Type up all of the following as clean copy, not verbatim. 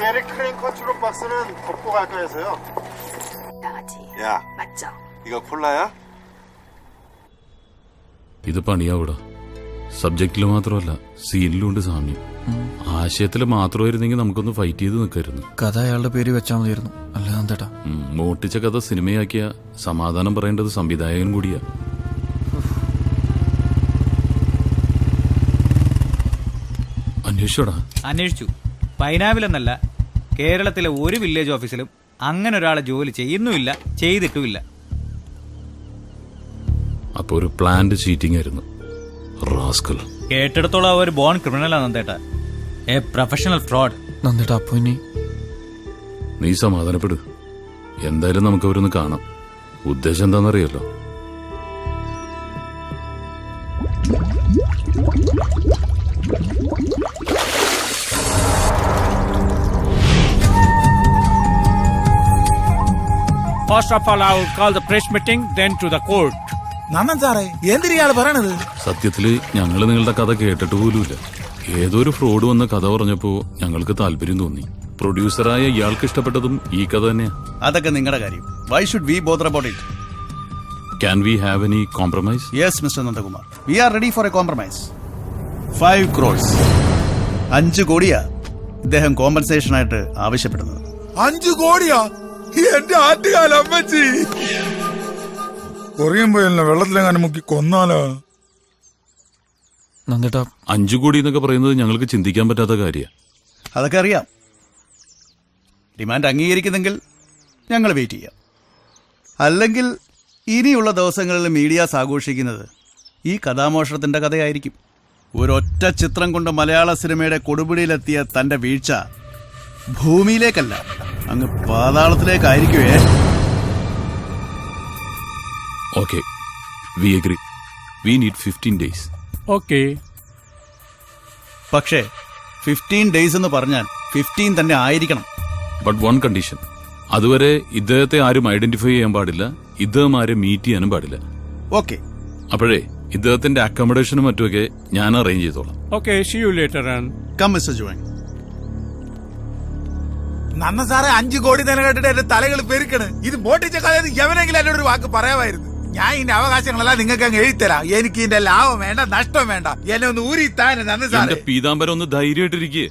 에릭 크레인 컨트롤 박스는 덮고 갈까 해서요. 나가지. 야, 맞죠? 이거 콜라야? ഇത് പണിയാവിടാ. സബ്ജക്റ്റില് മാത്രമല്ല സീനിലുണ്ട് സാമ്യം. ആശയത്തില് മാത്രമായിരുന്നെങ്കിൽ നമുക്കൊന്ന് ഫൈറ്റ് ചെയ്ത് നിൽക്കായിരുന്നു. കഥ അയാളുടെ പേര് വെച്ചാൽ മതിയായിരുന്നു. അല്ല നന്ദേട്ടാ, മോട്ടിച്ച കഥ സിനിമയാക്കിയ സമാധാനം പറയേണ്ടത് സംവിധായകൻ കൂടിയാ. അന്വേഷിച്ചോടാ. അന്വേഷിച്ചു. പൈനാവിലെന്നല്ല, കേരളത്തിലെ ഒരു വില്ലേജ് ഓഫീസിലും അങ്ങനെ ഒരാളെ ജോലി ചെയ്യുന്നുമില്ല, ചെയ്തിട്ടുമില്ല. അപ്പൊ ഒരു പ്ലാന്റ് ചീറ്റിംഗ് ആയിരുന്നു. റാസ്കൽ. കേട്ടിടത്തോളം അവർ ബോൺ ക്രിമിനലാണ് നന്ദേട്ട. A professional fraud. നന്ദേട്ടാ, അപ്പൊ ഇനി നീ സമാധാനപ്പെടു. എന്തായാലും നമുക്ക് അവരൊന്ന് കാണാം. ഉദ്ദേശം എന്താണെന്നറിയല്ലോ. First of all, I will call the press meeting, then to the court. Nandan സാറേ, എന്തിനാണ് പറയണത്? സത്യത്തില് ഞങ്ങള് നിങ്ങളുടെ കഥ കേട്ടിട്ട് പോലുമില്ല. ഏതൊരു ഫ്രോഡ് വന്ന കഥ പറഞ്ഞപ്പോ ഞങ്ങൾക്ക് താല്പര്യം തോന്നി. പ്രൊഡ്യൂസറായ ഇയാൾക്ക് ഇഷ്ടപ്പെട്ടതും ഈ കഥ തന്നെയാ. അതൊക്കെ നിങ്ങളുടെ കാര്യം. Why should we bother about it? Can we have any compromise? Yes mister Nandakumar, we are ready for a compromise. 5 crores, 5 കോടിയാ ഇദ്ദേഹം കോമ്പൻസേഷൻ ആയിട്ട് ആവശ്യപ്പെടുന്നത്. 5 കോടിയാ? എന്റെ ആദ്യകാല അമ്മച്ചി കുറയുമ്പോ വെള്ളത്തിലെങ്ങാനും മുക്കി കൊന്നാലോ? നന്ദേട്ടാ, 5 കോടി എന്നൊക്കെ പറയുന്നത് ഞങ്ങൾക്ക് ചിന്തിക്കാൻ പറ്റാത്ത കാര്യ. അതൊക്കെ അറിയാം. ഡിമാൻഡ് അംഗീകരിക്കുന്നെങ്കിൽ ഞങ്ങൾ വെയിറ്റ് ചെയ്യാം. അല്ലെങ്കിൽ ഇനിയുള്ള ദിവസങ്ങളിൽ മീഡിയാസ് ആഘോഷിക്കുന്നത് ഈ കഥാമോഷണത്തിന്റെ കഥയായിരിക്കും. ഒരൊറ്റ ചിത്രം കൊണ്ട് മലയാള സിനിമയുടെ കൊടുപിടിയിലെത്തിയ തന്റെ വീഴ്ച ഭൂമിയിലേക്കല്ല, അങ്ങ് പാതാളത്തിലേക്കായിരിക്കുവേ. Okay, we agree. We need 15 days. Okay. പക്ഷേ 15 days എന്ന് പറഞ്ഞാൽ 15 തന്നെ ആയിരിക്കണം. But one condition. അതുവരെ ഇദ്ദേഹത്തെ ആരും ഐഡന്റിഫൈ ചെയ്യാൻ പാടില്ല, ഇദ്ദേഹം ആരും മീറ്റ് ചെയ്യാനും പാടില്ല. ഓക്കെ. അപ്പോഴേ ഇദ്ദേഹത്തിന്റെ അക്കോമഡേഷനും മറ്റുമൊക്കെ ഞാൻ അറേഞ്ച് ചെയ്തോളാം. Okay, see you later on. Come mister join. Nandan സാറേ, 5 കോടി തന്നെ കേട്ടിട്ട് എന്റെ തലകൾ പെരുക്കണ്. ഇത് മോട്ടിച്ച കഥ എവനെങ്കിലും എന്നോട് ഒരു വാക്ക് പറയാമായിരുന്നു. ഞാൻ ഇതിന്റെ അവകാശങ്ങളെല്ലാം നിങ്ങൾക്ക് അങ്ങ് എഴുതിത്തരാം. എനിക്ക് ഇതിന്റെ ലാഭം വേണ്ട, നഷ്ടം വേണ്ട. എന്നെ ഒന്ന് ഊരിത്താൻ നന്ദൻ സാറേ. പീതാംബരം ഒന്ന് ധൈര്യമായിട്ടിരിക്കേ.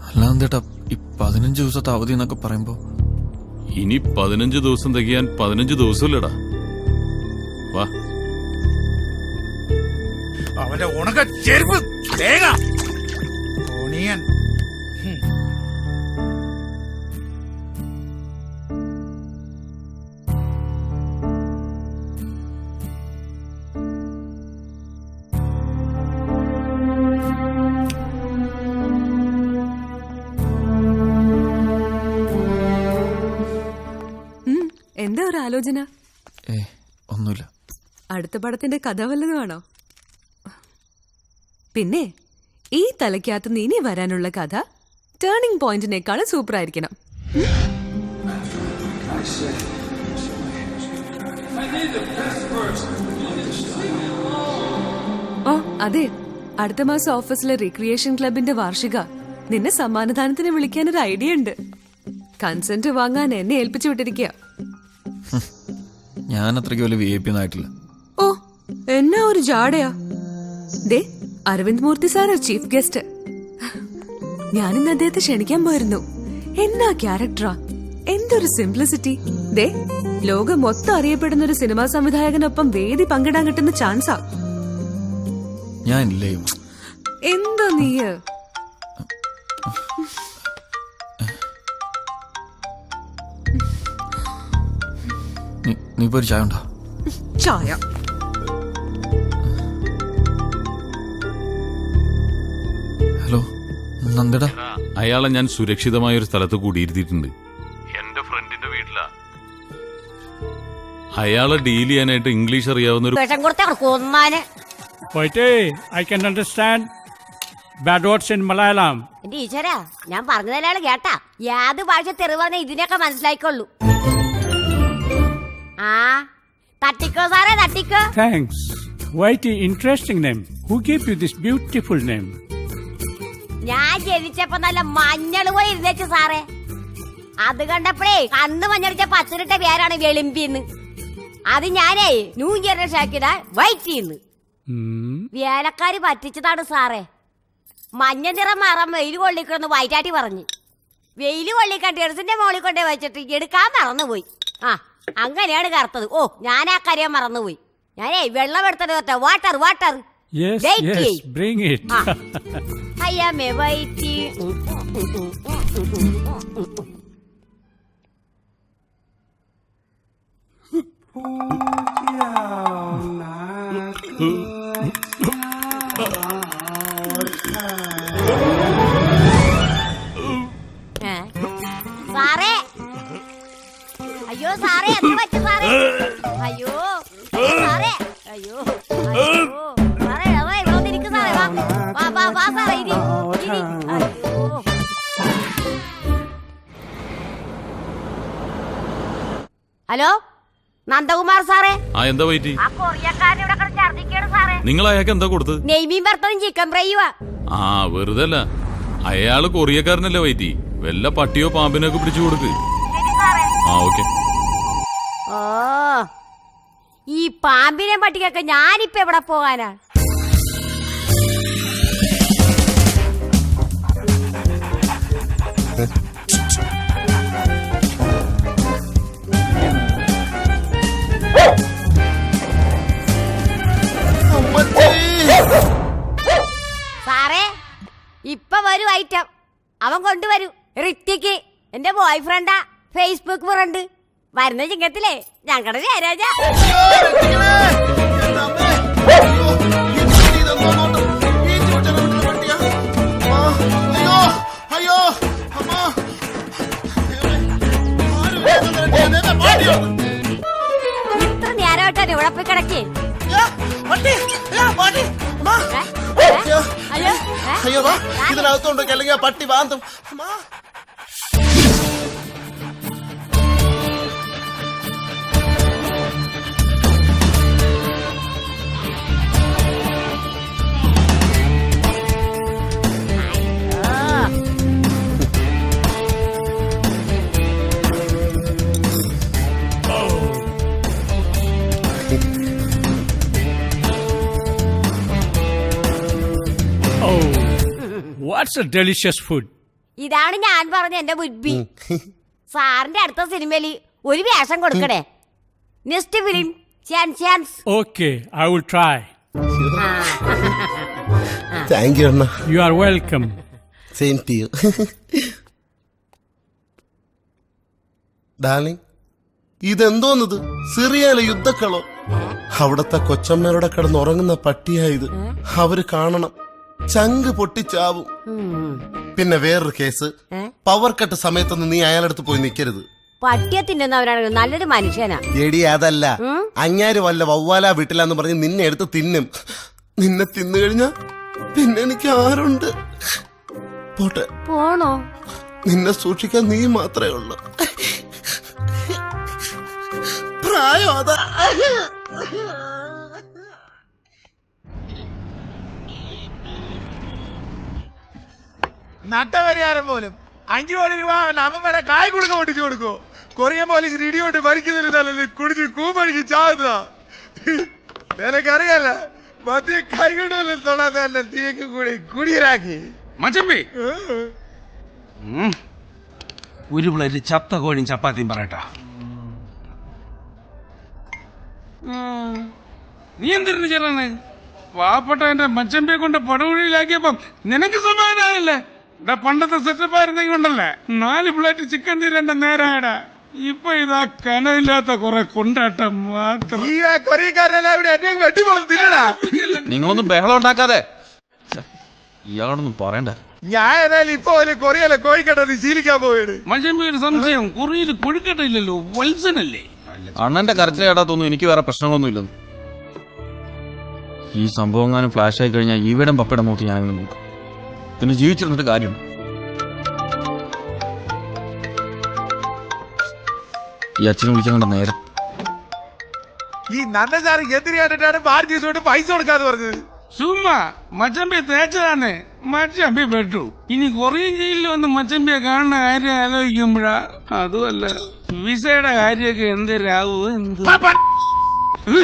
അല്ല നന്ദേട്ടാ, ഈ 15 ദിവസത്തെ അവധി എന്നൊക്കെ പറയുമ്പോ ഇനി 15 ദിവസം തികയാൻ 15 ദിവസമില്ലടാ. വാ. അവന്റെ ഉണക്ക ചെരുപ്പ് തേങ്ങ ഓണിയൻ. എന്താ ഒരു ആലോചന? ഒന്നുമില്ല. അടുത്ത പടത്തിന്റെ കഥ വല്ലതുമാണോ? പിന്നെ ഈ തലയ്ക്കകത്ത് ഇനി വരാനുള്ള കഥ ടേണിംഗ് പോയിന്റിനേക്കാളും സൂപ്പർ ആയിരിക്കണം. ഓ അതെ, അടുത്ത മാസം ഓഫീസിലെ റിക്രിയേഷൻ ക്ലബിന്റെ വാർഷിക. നിന്നെ സമ്മാനദാനത്തിന് വിളിക്കാനൊരു ഐഡിയ ഉണ്ട്. കൺസെന്റ് വാങ്ങാൻ എന്നെ ഏൽപ്പിച്ചു വിട്ടിരിക്കുക. ഞാൻ അത്രയ്ക്ക് വലിയ VIP ഒന്നും ആയിട്ടില്ല. ഓ, എന്നാ ഒരു ജാടയാ. ദേ, അരവിന്ദ് മൂർത്തി സാറാ ചീഫ് ഗസ്റ്റ്. ഞാനിന്ന് അദ്ദേഹത്തെ ക്ഷണിക്കാൻ പോയിരുന്നു. എന്നാ ക്യാരക്ടറാ, എന്തൊരു സിംപ്ലിസിറ്റി. ദേ, ലോകം മൊത്തം അറിയപ്പെടുന്ന ഒരു സിനിമാ സംവിധായകനൊപ്പം വേദി പങ്കിടാൻ കിട്ടുന്ന ചാൻസാ. ഞാൻ ഇല്ലേ? എന്താ നീയ്? നീ ഇപ്പൊ ഒരു ചായ ഉണ്ടോ? ചായ? ഹലോ നന്ദേട്ടാ. അയാളെ ഞാൻ സുരക്ഷിതമായ ഒരു സ്ഥലത്ത് കൂടിയിരുത്തിയിട്ടുണ്ട്. എന്റെ ഫ്രണ്ടിന്റെ വീട്ടിലാ. അയാളെ ഡീൽ ചെയ്യാനായിട്ട് ഇംഗ്ലീഷ് അറിയാവുന്ന ഒരു Wait, I can understand bad words in Malayalam. എന്റെ ഈശ്വരാ, ഞാൻ പറഞ്ഞതല്ലേ കേട്ടാ? യാത് ഭാഷ തെറിവാന്ന് ഇതിനൊക്കെ മനസ്സിലായിക്കൊള്ളൂ. ആ തട്ടിക്കോ സാറേ, തട്ടിക്കോ. Thanks. Quite an interesting name. Who gave you this beautiful name? ഞാൻ ജനിച്ചപ്പോ നല്ല മഞ്ഞള് പോയി ഇരുന്നേച്ചു സാറേ. അത് കണ്ടപ്പോഴേ കണ്ണ് മഞ്ഞളിച്ച പത്തിനിട്ട പേരാണ് വെളിമ്പിന്ന്. അത് ഞാനേ ന്യൂ ജനറേഷൻ ആക്കിയതാ വൈറ്റ് ചെയ്യുന്നു. വേലക്കാര് പറ്റിച്ചതാണ് സാറേ. മഞ്ഞ നിറം മാറാൻ വെയിൽ കൊള്ളിക്കണമെന്ന് വൈറ്റാട്ടി പറഞ്ഞു. വെയിൽ കൊള്ളിക്കാൻ ടെറസിന്റെ മോളിൽ കൊണ്ടേ വെച്ചിട്ട് എടുക്കാൻ മറന്നുപോയി. ആ അങ്ങനെയാണ് കറുത്തത്. ഓ ഞാൻ ആ കാര്യം മറന്നുപോയി. ഞാനേ വെള്ളം എടുത്തത് water water. Yes, yes, bring it. അയ്യാമേ വൈറ്റ്. സാറേ അയ്യോ സാറേ എന്ത് പറ്റും സാറേ? അയ്യോ സാറേ അയ്യോ സാറേ അതെ ഇവിടെ വന്നിരിക്കും സാറേ. വാ വാ വാ സാറേ ഇരി ഇരി. അയ്യോ ഹലോ നന്ദകുമാർ സാറേ. ആ എന്താ വൈറ്റി? ആ കൊറിയക്കാരൻ ഇവിടെ കിടന്ന് ഛർദ്ദിക്കാണ് സാറേ. നിങ്ങൾ അയാൾക്ക് എന്താ കൊടുത്തത്? നെയ്മീൻ വറുത്തതും ചിക്കൻ ഫ്രൈയുവാ. ആ വെറുതെ അല്ല, അയാള് കൊറിയക്കാരനല്ലേ വൈറ്റി. വല്ല പട്ടിയോ പാമ്പിനോ ഒക്കെ പിടിച്ചു കൊടുക്ക്. ആ ഓക്കെ. ഓ ഈ പാമ്പിനെ പട്ടിക്കൊക്കെ ഞാനിപ്പോ എവിടെ പോകാനാ? സാറേ ഇപ്പൊ വരും ഐറ്റം. അവൻ കൊണ്ടുവരും. ഋത്തിക്ക് എന്റെ ബോയ് ഫ്രണ്ടാ, ഫേസ്ബുക്ക് ഫ്രണ്ട്. വരുന്ന ചിങ്ങത്തിലേ ഞങ്ങളുടെ ജയരാജ. ഇത്ര നേരമായിട്ടാണ് ഇവിടെ പോയി കിടക്കേ. അയ്യോ ഇതിനകത്തോണ്ട് അല്ലെങ്കിൽ പട്ടി വാന്തും. What's a delicious food? ഇതാണ് ഞാൻ പറഞ്ഞ എന്റെ ബുദ്ധി. സാറിന്റെ അടുത്ത സിനിമയില് ഒരു വേഷം കൊടുക്കണേ. Next film chance. Okay, I will try. Thank you അണ്ണ. You are welcome. Same to you. Darling ഇതെന്തോന്നത്? സിറിയയിലെ യുദ്ധക്കളോ? അവിടത്തെ കൊച്ചമ്മയുടെ കിടന്ന് ഉറങ്ങുന്ന പട്ടിയായത്. അവര് കാണണം, ചങ്ക് പൊട്ടിച്ചാവും. പിന്നെ വേറൊരു കേസ്, പവർ കട്ട് സമയത്തൊന്നും നീ അയാളടുത്ത് പോയി നിൽക്കരുത്. പട്ടിയെ തിന്നുന്നവരാണ് നല്ലൊരു മനുഷ്യനാ. എടി അതല്ല, അങ്ങാര് വല്ല വവ്വാല വീട്ടിലാന്ന് പറഞ്ഞ് നിന്നെ എടുത്ത് തിന്നും. നിന്നെ തിന്നു കഴിഞ്ഞാ പിന്നെ എനിക്ക് ആരുണ്ട്? പോട്ടെ. പോണോ? നിന്നെ സൂക്ഷിക്കാൻ നീ മാത്രമേ ഉള്ളൂ. പ്രായം അതാ. നട്ടപരിഹാരം പോലും 5 കോടി രൂപ നമ്മമ്മയുടെ കായ് കൊടുക്ക പൊട്ടിച്ചു കൊടുക്കോ? കൊറിയൻ പോലീസ് ഇടിയോട്ട് മരിക്കുന്നില്ല, കുടിച്ച് കൂമടിക്ക് ചാകുന്നതാ. നിനക്കറിയാല മറ്റേ കൈകൊണ്ടൊന്നും തൊടാതെ തന്നെ തീക്ക് കൂടി കുടിയിലാക്കി. മച്ചമ്പി ഒരു പ്ലേറ്റ് ചത്ത കോഴിയും ചപ്പാത്തിയും പറയട്ടാ. നീ എന്തിരുന്നു ചേർന്ന് പാവപ്പെട്ട എന്റെ മച്ചമ്പിയെ കൊണ്ട് പടകുഴിയിലാക്കിയപ്പം നിനക്ക് സമാധാനമല്ലേ? ഇവിടെ പണ്ടത്തെ സെറ്റപ്പ് ആയിരുന്നെങ്കിൽ ഉണ്ടല്ലേ 4 പ്ലേറ്റ് ചിക്കൻ തീരേണ്ട നേരായടാ. ഇപ്പൊ ഇതാ കനയില്ലാത്ത കുറെ കൊണ്ടാട്ടം മാത്രം. ഈ കൊറിയക്കാരനെല്ലാം ഇവിടെ എന്നെ വെട്ടിപ്പൊളം തിന്നടാ. നിങ്ങളൊന്നും ബഹളം ഉണ്ടാക്കാതെ. ഇയാളൊന്നും പറയണ്ട. ഞാൻ ഏതായാലും ഇപ്പൊ കൊറിയയിലെ കോഴിക്കട്ടത് ശീലിക്കാൻ പോയത്. മച്ചമ്പി ഒരു സംശയം, കുറിയിൽ കൊഴുക്കട്ട ഇല്ലല്ലോ, വത്സനല്ലേ? അണ്ണന്റെ കരച്ചിലേടാത്തൊന്നും എനിക്ക് വേറെ പ്രശ്നങ്ങളൊന്നും ഇല്ലെന്ന്. ഈ സംഭവം എങ്ങാനും ഫ്ലാഷ് ആയി കഴിഞ്ഞാൽ ഈവിടം പപ്പയുടെ നോക്കി ഞാനിന്ന് നോക്കും. പിന്നെ ജീവിച്ചിരുന്നിട്ട് കാര്യം. ഈ അച്ഛനെ വിളിക്കാൻ നേരം. ഈ നന്ദസാറ് എന്തിനു കണ്ടിട്ടാണ് ബാർ ജ്യൂസ് കൊണ്ട് പൈസ കൊടുക്കാന്ന് പറഞ്ഞത്? ചുമ്മാ മച്ചമ്പി തേച്ചതാന്ന്. മച്ചമ്പി പെട്ടു. ഇനി കൊറിയൻ ജയിലിൽ വന്ന് മച്ചമ്പിയെ കാണുന്ന കാര്യം ആലോചിക്കുമ്പോഴാ, അതുമല്ല വിസയുടെ കാര്യമൊക്കെ എന്തരാവോ എന്ത്.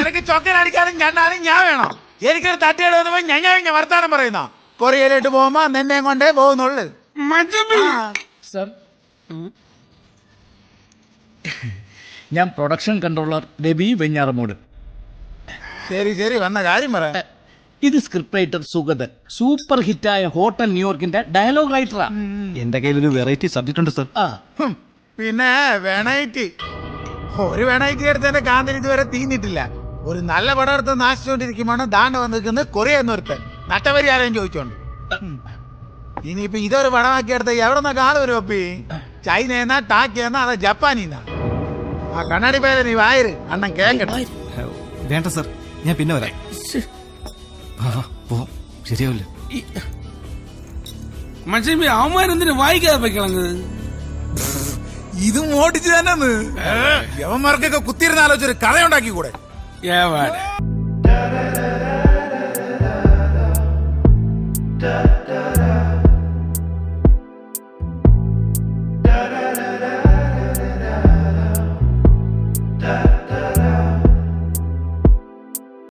എനിക്ക് ചൊക്കനടിക്കാനും കണ്ണാനും ഞാൻ വേണം. എനിക്കൊരു തട്ടിയുടെ വന്നപ്പോ ഞാൻ വർത്താനം പറയുന്ന കൊറിയയിലോട്ട് പോകുമ്പോ നിന്നെ കൊണ്ടേ പോകുന്നുള്ളു. മച്ചമ്പി സർ, ഞാൻ പ്രൊഡക്ഷൻ കൺട്രോളർ രവി വെഞ്ഞാറമൂട്. ശരി ശരി, വന്ന കാര്യം പറ. ഇത് സ്ക്രിപ്റ്റ് റൈറ്റർ സുഗതൻ. സൂപ്പർ ഹിറ്റായ ഹോട്ടൽ ന്യൂയോർക്കിന്റെ ഡയലോഗ് റൈറ്ററാ. എന്റെ കയ്യിലൊരു വെറൈറ്റി സബ്ജക്റ്റ് ഉണ്ട് സർ. പിന്നെ വെണൈറ്റി, ഒരു വെണൈറ്റി എടുത്ത് എന്റെ കാന്തിന് ഇതുവരെ തീന്നിട്ടില്ല. ഒരു നല്ല പടം എടുത്ത് നാശിച്ചുകൊണ്ടിരിക്കുമ്പോൾ ദാണ്ട് വന്നിരിക്കുന്നത് കൊറിയ എന്നൊരുത്തൻ നട്ടപരിഹാരം ചോദിച്ചോണ്ട്. ഇനിയിപ്പൊ ഇതൊരു പടമാക്കി എടുത്ത എവിടെ നിന്നൊക്കെ ആള് വരും? ഒപ്പി ചൈനയെന്നാ ടാക്കിയെന്നാ അതാ ജപ്പാനീന്നാ? ആ കണ്ണാടി പേരെ നീ വായര് അണ്ണൻ കേക്കട്ടെ. വേണ്ട സർ, ഞാൻ പിന്നെ വരാം. ശരിയാവില്ല. മച്ചമ്പി അവന്മാരെന്തിനു വായിക്കാതെ വെക്കളങ്ങ്? ഇതും ഓടിച്ചു തന്നെ യവന്മാർക്കൊക്കെ കുത്തിയിരുന്ന ആലോചിച്ചൊരു കഥയുണ്ടാക്കി കൂടെ. ഏവാടെ